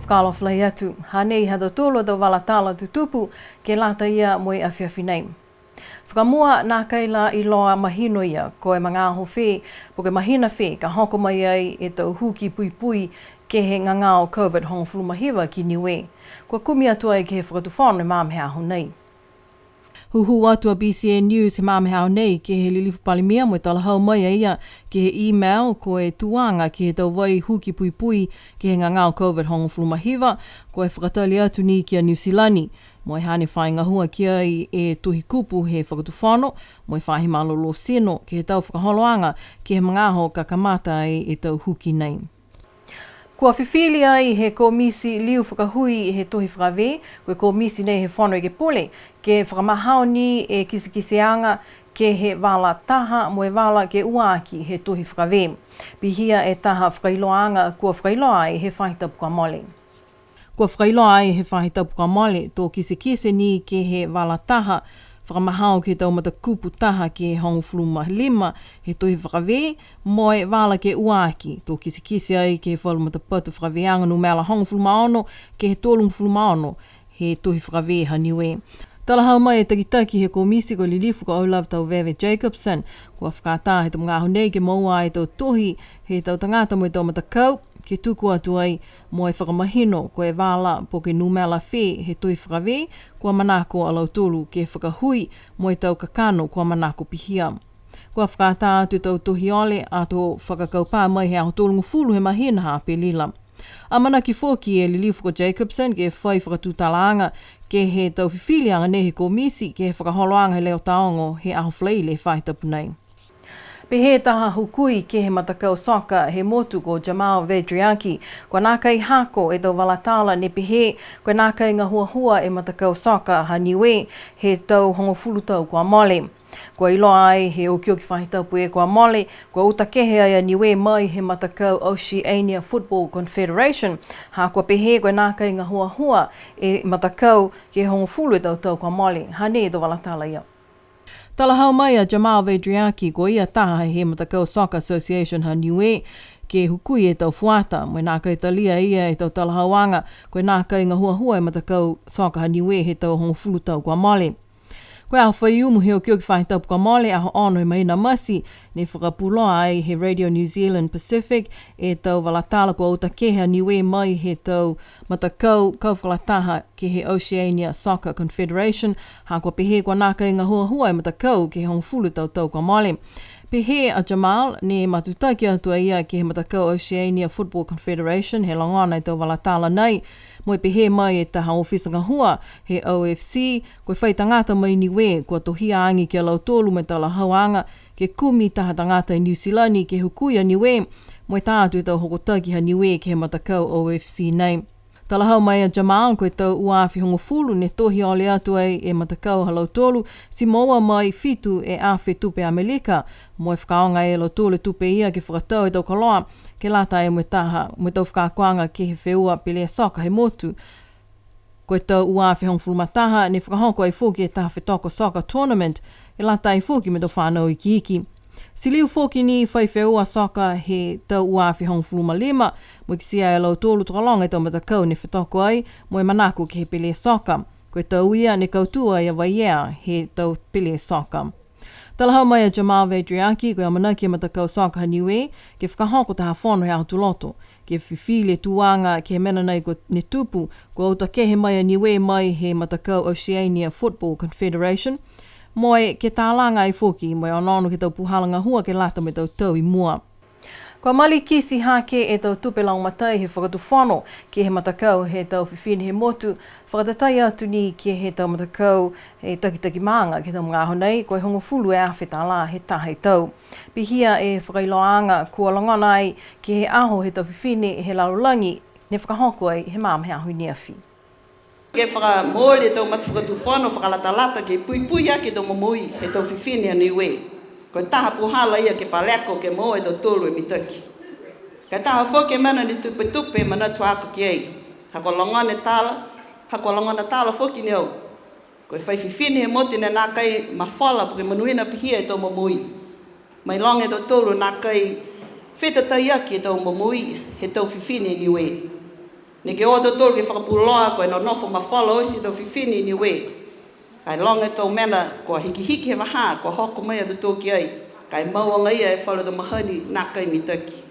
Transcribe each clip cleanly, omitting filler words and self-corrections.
Whakaloflai atu, hanei hado tolo do wala tala tutupu ke lata ia moe a whiawhinei. Whakamua nā kaila I loa mahino ia ko e mga aho whē, po ke mahina whē ka hoko mai ai e tau huki pui pui ke he ngangao COVID hongofulu mahiwa ki niwe. Kua kumi atu ai ke he whakatuwhano e māmeha aho nei. Huhu atu a BCN News he māmeha aho nei ke he lilifu palimia mo e talahau mai a ia ke he email ko e tuanga ke he tau wai huki pui pui ke he ngangao COVID hongofulu mahiwa ko e whakatali atu ni ki a New Zealandi. Mo e hane whainga hua kia I e tuhi kupu he whakatuwhano, mo e whahi malolo seno ke he tau whakaholoanga ke he mga aho ka kamata ai e tau huki nei. Kua whiwhili ai he komisi liu whakahui he tohi whakawe, koe komisi nei he whanau ke pole, ke whakamahao ni e kiseanga ke he wala taha mo e wala ke uaki he tohi whakawe. Pihia e taha whakailoanga kua whakailoa ai he whahitapu ka mole. Kua whakailoa ai he whahitapu ka mole, tō kise ni ke he wala taha, whakamahao ke tau mata kupu taha ke hongofulu lima he tohi whakawe, mo e wala ke uaki, tō kise ai ke he whalu mata patu whakaweanga no mela hongofulu maono ke he tōlungofulu maono he tohi whakawe ha niwe. Talahau mai e takitaki he komisi ko lilifu ka Olaf tau Veve Jacobson, kua whakata he tau mga aho nei ke maua ai tau tohi he tau tangata mo e tau matakau, ke tuku atu ai mo e whakamahino ko e wala po ke numela whē he tohi whakawe kua manako alau tolu ke whakahui mo e tau kakano kua manako pihia. Kua whakata atu tau tohi ole ato whakakaupā mai he aho tolungu fulu he mahina ha pe lila. Amana ki fōki e lilifu ko Jacobson ke whai whakatutalaanga ke he tau whiwhilianga ne he komisi ke he whakaholoanga he leo taongo he aho whlei le whaitapu nei. Pe he taha hukui ke he matakau soka he motu ko Jamal Vedriaki, kua nā kai hako e tau walatala ne pe he, kua nā kai ngā hua e matakau soka ha niwe he tau hongofulu tau kua mole. Kua iloa ai he okioki whahitapu e kua mole, kua utakehe ai a niwe mai he matakau Oceania Football Confederation, ha kua pe he kua nā kai ngā hua e matakau ke hongofulu e tau kua mole, ha ne e tau walatala ia. Talahau mai a Jamal Vedriaki ko ia taha he matakau Soccer Association ha niwe ke hukui e tau fuata mo nā kai talia ia e tau talahauanga ko nā kai ngā hua e matakau Soccer ha niwe he tau hongofulu tau kua mole. Koe aho whaiumu he o kio ki whahitapu ka mole aho ono he maina masi ne whakapuloa ai he Radio New Zealand Pacific e tau walatala ko utakeha niwe mai he tau matakau kauwhalataha ke he Oceania Soccer Confederation ha kua pehe kua nā kai ngā hua e matakau ke he hongfulu tau ka mole. Pehe a Jamal ne matutaki atua ia ke he matakau Oceania Football Confederation he langana i tau walatala nei. Mo e pehe mai e taha ofisanga hua he OFC, koe whai tangata mai niwe kua tohia angi ke lau tolu me tala hauanga ke kumi taha tangata i New Zealand ke hukuia niwe, mo e tātu e tau hokotaki ha niwe ke he matakau OFC nei. Talahau mai a Jamal koe tau uawhi hongofulu ne tohi ole atu ai e matakau halau tolu si moa mai fitu e awhi tupe Amerika, mo e whakaonga e lau tolu tupe ia ke whakatau e tau kaloa, ke lata e mo tau whakakuanga ke he wheua pele soka he motu. Koe tau uawhi hongofulu mataha ne whakahoko ai fōki e taha whetoko soccer tournament, e lata ai fōki me tau whanau iki. Si liu fōki ni whai wheua soka he tau uawhi hongofulu malima, mo i kisia e lau tōlu tokalonga e tau matakau ne whetoko ai, mo e manako ke he pele soka. Koe tau ia ne kautua ia waiea he tau pele soka. Talahau mai a Jamal Vedriaki, koe amanaki e matakau soka ha niwe, ke whakahoko taha whono he autoloto, ke whiwhile tuanga ke mena nei ko ne tupu, ko utakehe mai a niwe mai he matakau Oceania Football Confederation, moe ke tālanga i whoki, moe anono ke tau puhalanga hua ke lata me tau I mua. Kua mali kisi hake e tau tupe lau matai he whakatuwhano ke he matakau he tau whiwhine he motu, whakatatai atu ni ke he tau matakau he takitaki maanga ke tau mga aho nei, koe hongofulu e awheta la he taha tau. Pihia e whakailoanga kua langana ai ke he aho he tau whiwhine he larulangi ne whakahoko ai he māma he aho ni awhi. Ke whakamole tau mati whakatuwhano whakalatalata ke pui ake tau mamui he tau whiwhine a niwe. Ko taha puhala ia ke paleko ke mo e tau tolu e mitaki. Ka taha whoke mana ni tupe mana tuaka ki ei. Hako langone tala whoki ni au. Ko whai whiwhine he moti ne nā kai mawhala porque manuhina pihia e tau mamui. Mai long e tau tolu nā kai whetatai aki e tau mamui he tau whiwhine niwe. Ni ke o tolu ke whakapuloa koe no nofo ma whala osi tau whiwhini ni we. Kai longa tau mena kua hiki he waha, kua hoko mai atu tōki ai. Kai mauanga ia e whala tau mahani nākai mi taki.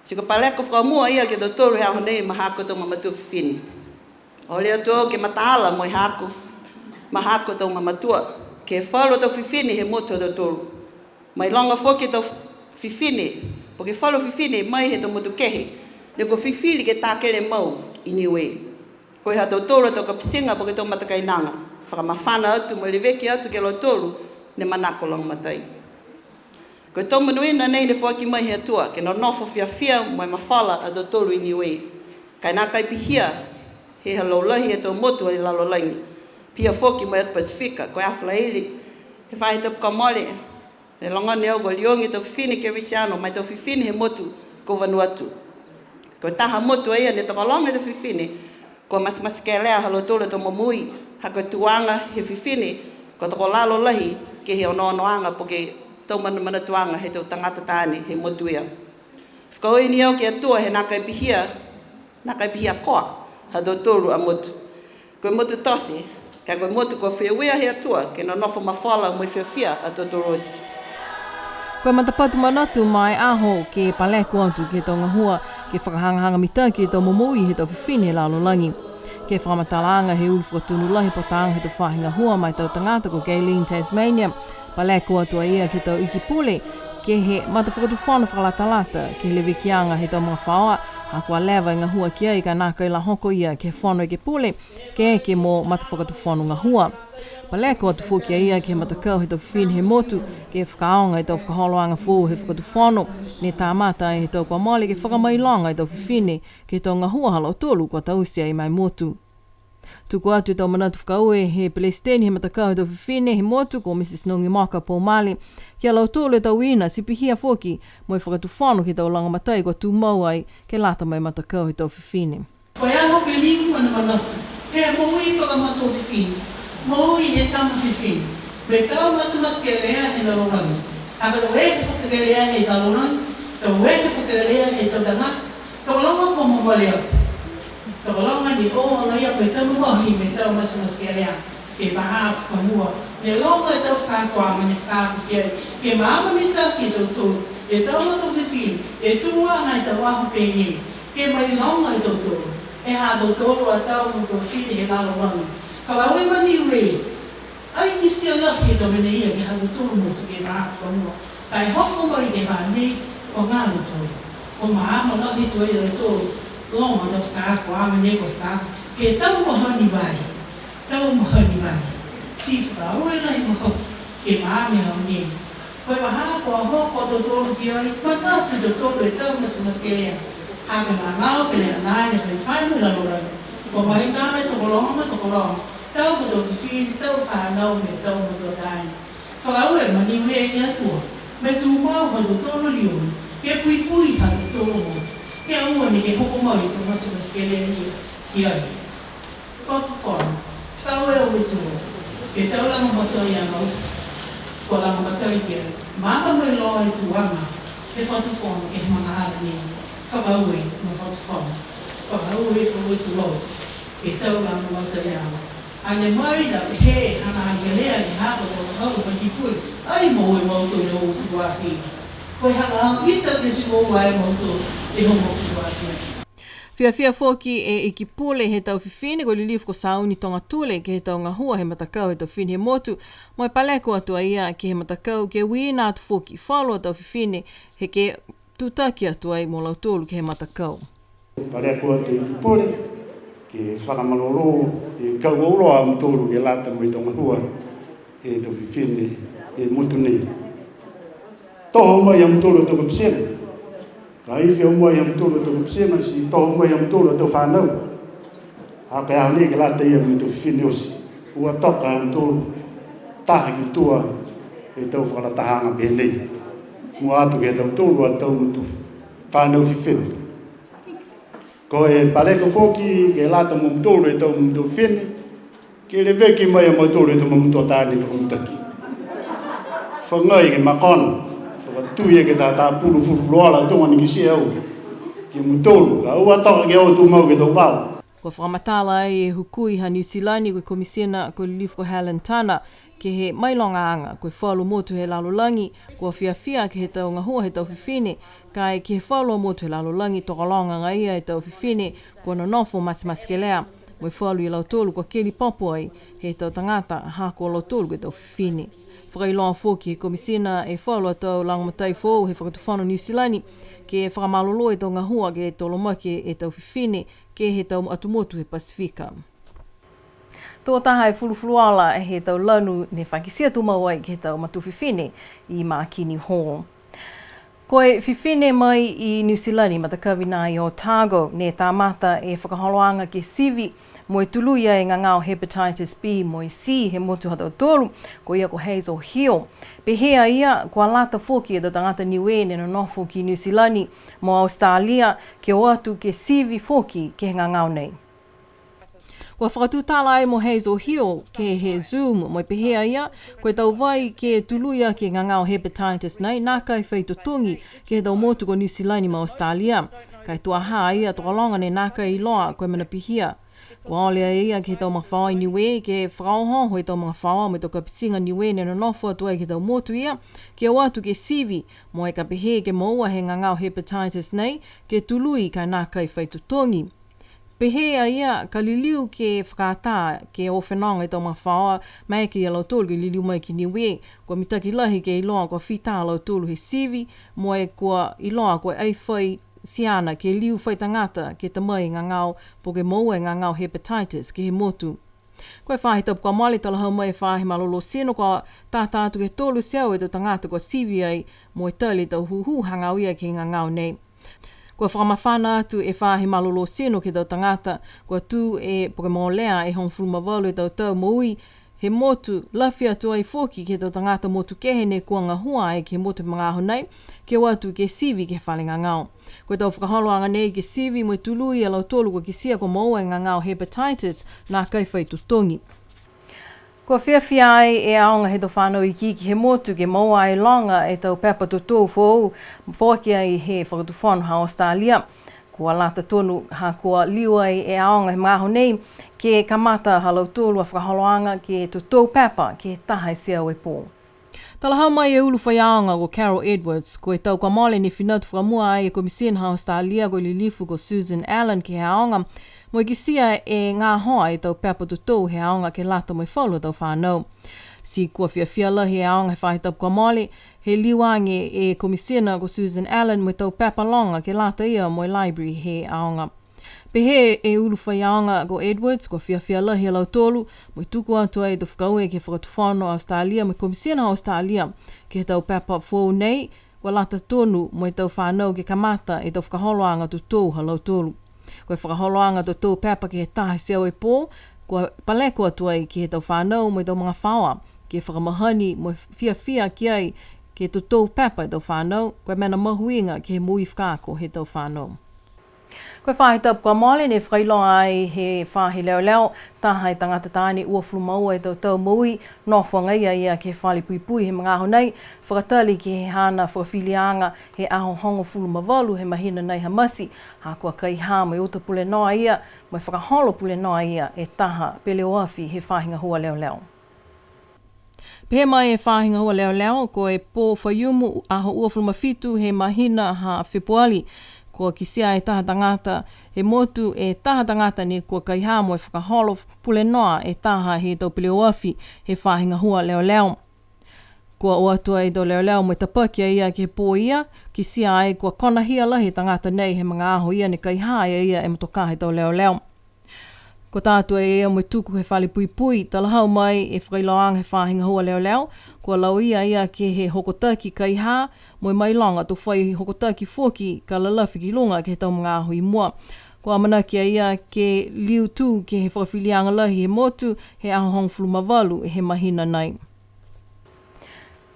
Si ka paleko whakamua ia ke tau tolu hea honei mahako tau mamatua whiwhini. O lea tō ke mataala moi hako. Mahako tau mamatua. Ke whala tau whiwhini he moto tau tolu. Mai longa whoki tau whiwhini. Po ke whala whiwhini mai he tau motu kehe. Ne ko whiwhili ke tākele mau iniwe. Koe ha tau tolu tau ka pisinga po ke tau matakainanga. Whakamawhana atu, mo le veki atu ke lo tolu, ne manako long matai. Koe tau manuina nei ne whaki mai he atua, ke no nofo whiawhia mo e mawhala a tau tolu iniwe. Kai nā kai pihia, he halolahi e tau motu e lalolaingi. Pia whoki mo e atu Pasifika, koe awhala hili, he whahe tau pukamole, ne longane au ko liongi tau whiwhini ke risiano, mai tau whiwhini he motu ko Vanuatu. Koe taha motu e ia ne takalonga tau whiwhini, ko mas ke lea halo tolu tau mamui, hako tuanga he whiwhini, ko tako lalo lahi ke he onoanga po ke tau mana tuanga he tau tangata tāne he motu ia. Whakaoi ni au ke atua he nākai pihia koa, ha tau tolu a motu. Koe motu tosi, kai koe motu ko whiawea he atua, ke no nofo mawhala mo i whiawhia a tau tolu osi. Koe matapatu manatu mai aho ke paleko atu ke tonga hua, ke whakahangahanga mita ke tau momoi he tau whiwhini lalo langi. Ke whakamatalaanga he ulu whakatunu lahi potanga he tau whahinga hua mai tau tangata ko Gayleen Tasmania. Paleko atua ia ke tau Ikipule, ke he matawhakatuwhana whakalatalata, ke le wikianga he tau mga whaoa, a kua lewa i ngā hua ki ai ka nāka i la hoko ia ke whano i ke pule, ke mō matawhakatuwhanu ngā hua. Paleko atu whukia ia ke matakau he tau whiwhini he motu, ke whakaonga he tau whakaholoanga whū he whakatuwhanu, ne tā mata he tau kua mole ke whakamailonga he tau whiwhini, ke tau ngā hua halo tolu kua tausia i mai motu. Tuku atu tau manatu whakaue he Palestine he matakau he tau whiwhini he motu ko Mrs. Nungi Maka Pōmali, ke alau tolu e tau ina sipi hia whoki mo i whakatuwhanu ke tau langa matai kua tū mau ai ke lata mai matakau he tau whiwhini. Koe aho ke liku ana manatu, he moui whakamato whiwhini. Moi he tama whiwhini. Me tau mas ke lea he lalorangi. Haka tau eke whakagalea he lalorangi, tau eke whakagalea he tau tangata, tau longa ko mawale atu. Tau longa ni o anga ia me tau mahi me tau mas ke lea, ke paha whakamua. Me longa e tau whakakoa mani whakaku ki ai, ke maama me tau ki tau tolu, e tau mato whiwhini, e tua anga e tau aho pēnei, ke mai longa e tau tolu. E ha tau tolu a tau mo tau whiwhini he lalorangi. Whakaue mani rei, ai ki sia laki e tau mene ia ki haru tolu motu ke maa whanua. Kai hoko mai ke maa nei o ngāru toi. O maa mo laki toi e tolu, longa tau whakaako, ama nei ko whakaako. Ke tau mohani vai, tau mohani vai. Si whakaue lai mohoki, ke maa me hau nei. Koe waha ko a hoko tau tolu ki ai, matau ki tau tolu e tau mas ke lea. Haka ngā ngāo ke lea nāi ne whai whainu lalorangi. Ko mahi kāme tokolonga tokolonga. Tau ko tau whiwhini, tau whanau me tau matua tāina. Whakaue mani mea ki atua. Me tū mau ma tō tōno lioni. Ke pui hana tōno mo. Ke aua ni ke hoko mau i tō masimas ke lea ia ki ai. Whatu whana. Whakaue au e tūro. Ke tau langa matua i anga usi. Ko langa matua i kia. Maka mai loa i tūanga. Ke whatu whana ke mga hala ni. Whakaue ma whatu whana. Whakaue ko e tūro. Ke tau langa matua i anga. Ane mai da he hana hangelea ni hapa kwa hau pa kipuli. Ai mo e mauto e ho fuaki. Koe hana kita ke si mo ai mauto e ho fuaki. Whiawhia whoki e Ikipule he tau whiwhini ko lilifu ko sauni tonga tule ke he tau ngā hua he matakau he tau whiwhini he motu. Moi paleko atua ia ke he matakau ke wina atu whoki. Whalo tau whiwhini he ke tutaki atua i mo lau tolu ke he matakau. Paleko atu Ikipule. Ke whakamalolo, e kauauloa mtoro ke lata mo i tonga hua, e tau whiwhini, e motu nei. Toho mai am tolo toko psema. Ka iwhi au mai am tolo toko psema, si toho mai am tolo tau whanau. Haka e hau nei ke lata ia mo i tau whiwhini osi. Ua toka am tolo, taha ki tua, e tau whakalatahanga pēnei. Mua atu ke tau tolo a tau mutu whanau whiwhini. Ko e paleko whoki ke lata mo mtoro e tau mto whiwhini, ke le veki mai a mtoro e tau mto tāni whakumutaki. Whangai ke makona, whakatui e ke tā puru fururoala tonga ni kisi au. ki mutolu, ka ua toka ke o tu mau ke tau wau. Ko whakamatala e hukui ha New Zealand ko komisiona ko Lilifu Helen Tana ke he mailonga anga ko whalu motu he lalolangi ko whiawhia ke he tau ngahua he tau whiwhine kai ke he whalu motu he lalolangi tokalonga ngai ia he tau whiwhine ko na nofo masimasi ke lea mo whalu i lau tolu ko keli popo ai he tau tangata ha ko lau tolu ke tau whiwhine. Whakailoa fōki he komisiona e whalu atau langamatai fōu he whakatufano New Zealand ke whakamalolo e tau ngahua ke tolomaki e tau whiwhine ke he tau atumotu he Pasifika. Tō taha e fulufuluala e he tau lanu ne whakisia tumawai ke he tau matu whiwhine i Makini Hall. Ko e whiwhine mai i New Zealand matakawina i Otago ne tā mata e whakaholoanga ke sivi mo e tuluia e ngangao hepatitis B mo e C he motu hatau tolu ko ia ko Hazel Hill. Pehea ia kua lata foki e do tangata niwe ne no nofo ki New Zealand mo Australia ke o atu ke sivi foki ke ngangao nei. Kua whakatutala e mo Hazel Hill ke he Zoom mo pehea ia koe tau vai ke tuluia ke ngangao hepatitis nei nā kai whaitutungi ke he tau motu ko New Zealand mo Australia. Kai tuaha ia tokalonga ne nā kai iloa koe mana pehea. Kua olea ia ke tau mga whaoi niwe ke whakaoho hoi tau mga whaoa me tau ka pisinga niwe ne no nofo atua ke tau motu ia ke o atu ke sivi mo e ka pehe ke maua he ngangao hepatitis nei ke tului kai nā kai whaitutongi. Pehea ia ka liliu ke whakata ke o whenonga e tau mga whaoa mai ke ia lau tolu ke liliu mai ki niwe kua mitaki lahi ke iloa kua whita lau tolu he sivi mo e kua iloa kua ei whai siana ke liu whai tangata ke tamai ngangao po ke maua ngangao hepatitis ke he motu. Koe whahi tapu kua mali talahau mai whahi malolo sino kua tātātu ke tolu seau e tau tangata kua sivi ai mo e tali tau huhu hangau ia ke ngangao nei. Kua whakamawhana atu e whahi malolo sino ke tau tangata kua tu e po ke maolea e hong fulumavalu e tau tau moui he motu lawhia tu ai foki ke tau tangata motu kehe ne kua ngahua e ke motu mga aho nei ke watu ke sivi ke whale ngangao. Koe tau whakaholoanga nei ke sivi mo e tului e lau tolu kua ke sia ko maua e ngangao hepatitis nā kai whaitutongi. Kua whiawhia ai e aonga he tau whanau i ki he motu ke maua e longa e tau pepa tutou fōu whōkia i he whakatufonu ha Australia. Kua lata tonu ha kua liua e aonga he mga aho nei ke kamata halau tolu a whakaholoanga ke tutou pepa ke taha e siau e pō. Talahau mai e ulu whaiaonga ko Carol Edwards, ko e tau ka mole ni whinatu whakamua ai e komisina ha Australia ko Lilifu ko Susan Allen ke he aonga, mo i kisia e ngā hoa e tau pepa tutou he aonga ke lata mo i whaulu tau whanau. Si kua whiawhia lahi e aonga he whahi tapu ka mole, he liwange e komisina ko Susan Allen mo i tau pepa longa ke lata ia mo i library he aonga. Pehe e ulu whaiaonga ko Edwards, ko whiawhia lahi lau tolu, mo i tuku atu ai to whakaue ke whakatufano Australia, mo i komisina Australia, ke tau pepa fōu nei, wa lata tonu mo i tau whanau ke kamata e tau whakaholoanga tutou ha lau tolu. Ko e whakaholoanga tutou pepa ke he tahi seo e pō, ko paleko atu ai ke he tau whanau mo i tau mga whaoa, ke whakamahani mo i whiawhia ki ai ke tutou pepa e tau whanau, ko e mena mahuinga ke he mui whakako he tau whanau. Koe whahi tapu kua mole ne whailoa ai he whahi leo leo, taha i tangata tāne ua flu maua e tau maui, no whangaia ia ke whali pui pui he mga aho nei, whakatali ki he hana whakawhilianga he aho hongo fulu mawalu he mahina nei hamasi, ha kua kai hā mai uta pule noa ia, mai whakaholo pule noa ia e taha pele oafi he whahinga hua leo leo. Pehe mai e whahinga hua leo leo, ko e pō whaiumu aho ua fulu mawhitu he mahina ha Februari, kua kisia e taha tangata, he motu e taha tangata ni kua kaihā mo e whakaholo pule noa e taha he tau pile oafi he whahinga hua leo leo. Kua oatua e tau leo leo mo e tapakia ia ke pō ia, kisia ai kua kona hia lahi tangata nei he mga aho ia ni kaihā ia e motoka he tau leo leo. Ko tātua e ea mo tuku he whali pui pui, talahau mai e whakailoanga he whahinga hua leo leo, kua lau ia ke he hokotaki kaihā, mo i mailonga tu whai hokotaki fōki ka lalafi ki lunga ke he tau mga aho i mua. Kua amanakia ia ke liu tū ke he whakawhilianga lahi he motu, he aho hong fulu mawalu he mahina nei.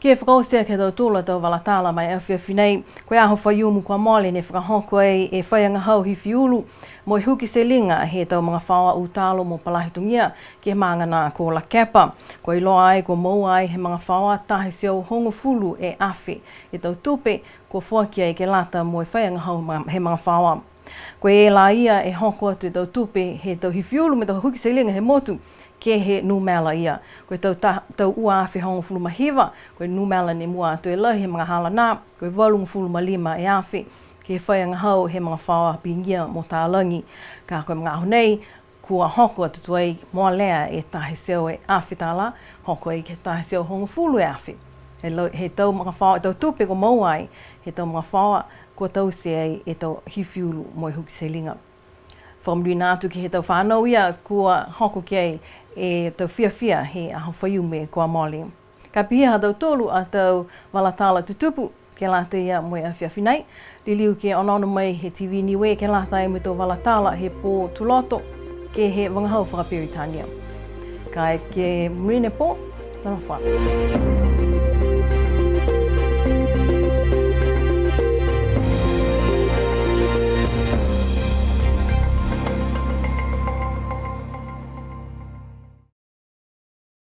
Ke whakaosea ke tau tōla tau walatala mai awhiawhi nei, koe aho whaiumu kua mole ne whakahoko e whaianga hau hiwhi ulu, mo i huki se linga he tau mga whaoa utalo mo palahitungia ke mangana ko la kepa. Ko i loa ai ko maua ai he mga whaoa tahi seo hongo fulu e awhi e tau tupe ko fuaki ai ke lata mo e whaianga hau he mga whawa. Ko e la ia e hoko atu tau tupe he tau hifiulu me tau huki selinga he motu ke he numela ia. Ko tau ua awhi hongo fulu mahiwa, ko numela ni mua atu e lahi he mga hala nā, ko e walungu fulu malima e awhi ke he whaianga hau he mga whawa pingia mo tālangi. Ka koe mga ahu nei, kua hoko atu tuai moa lea e tahe seo e awhi tāla, hoko e ke tahe seo hongo fulu e awhi. He tau mga whawa, e tau tupe ko mauai, he tau mga whawa, kua tau se ai e tau hifiulu mo i huki selinga. Whamri nātu ki he tau whānau ia, kua hoko ki ai e tau whiawhia he aho whaiume kua moli. Ka pihia tau tolu a tau walatala tutupu, ke lata ia mo i a whiawhi nei. Liliu ke onono mai he TV niwe ke lata ia mo tau walatala he pō tuloto, ke he wangahau whakaperitania. Ka e ke mrine pō, tana wha.